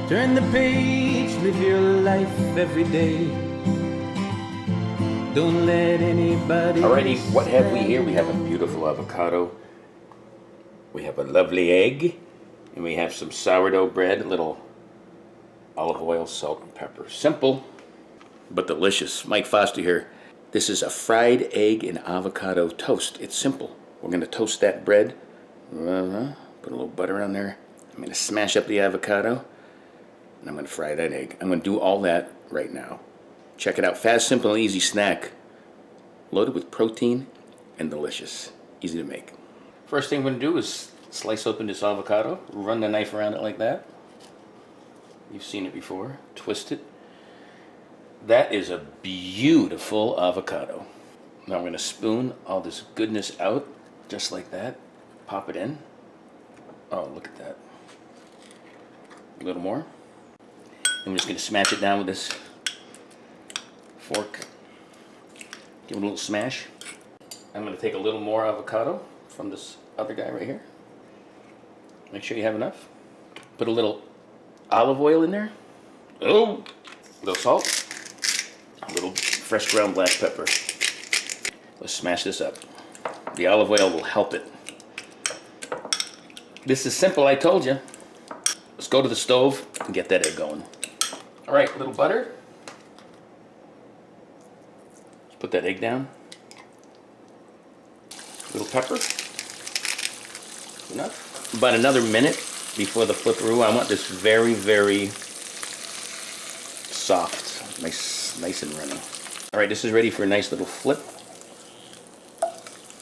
Turn the page, live your life every day. Don't let anybody. Alrighty, what have we here? We have a beautiful avocado. We have a lovely egg. And we have some sourdough bread, a little olive oil, salt, and pepper. Simple, but delicious. Mike Foster here. This is a fried egg and avocado toast. It's simple. We're going to toast that bread. Put a little butter on there. I'm going to smash up the avocado. And I'm going to fry that egg. I'm going to do all that right now. Check it out. Fast, simple, and easy snack. Loaded with protein and delicious. Easy to make. First thing we're going to do is slice open this avocado. Run the knife around it like that. You've seen it before. Twist it. That is a beautiful avocado. Now I'm going to spoon all this goodness out, just like that. Pop it in. Oh, look at that. A little more. I'm just going to smash it down with this fork. Give it a little smash. I'm going to take a little more avocado from this other guy right here. Make sure you have enough. Put a little olive oil in there. Oh, a little salt. A little fresh ground black pepper. Let's smash this up. The olive oil will help it. This is simple, I told you. Let's go to the stove and get that egg going. All right, a little butter. Let's put that egg down. A little pepper. Enough. About another minute before the flipperoo. I want this very, very soft. Nice and runny. All right, this is ready for a nice little flip.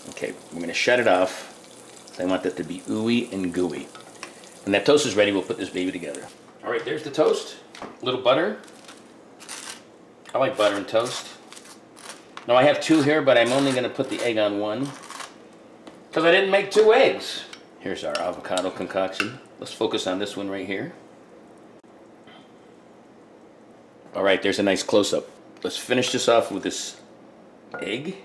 Okay, we're going to shut it off. I want that to be ooey and gooey. When that toast is ready, we'll put this baby together. All right, there's the toast. A little butter. I like butter and toast. Now I have two here, but I'm only going to put the egg on one because I didn't make two eggs. Here's our avocado concoction. Let's focus on this one right here. All right, there's a nice close-up. Let's finish this off with this egg.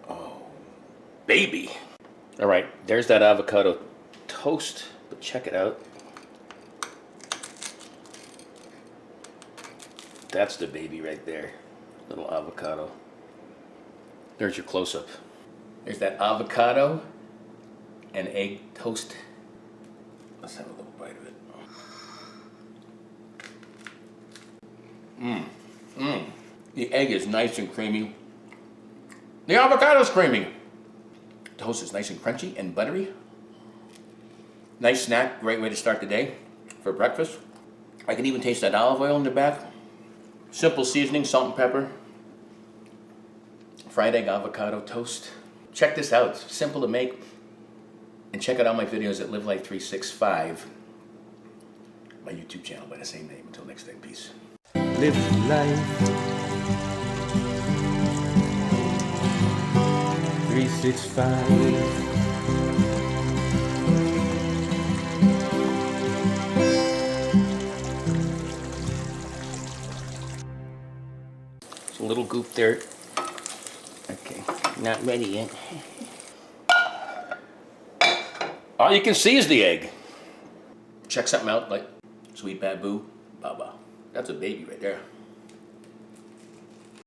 Oh, baby. All right, there's that avocado toast, but check it out. That's the baby right there. Little avocado. There's your close-up. There's that avocado and egg toast. Let's have a little bite of it. The egg is nice and creamy. The avocado's creamy. Toast is nice and crunchy and buttery. Nice snack, great way to start the day for breakfast. I can even taste that olive oil in the back. Simple seasoning, salt and pepper. Fried egg avocado toast. Check this out, it's simple to make. And check out all my videos at Live Life 365, my YouTube channel by the same name. Until next time, peace. Live life 365. A little goop there. Okay, not ready yet. All you can see is the egg. Check something out like Sweet Babu Baba. That's a baby right there.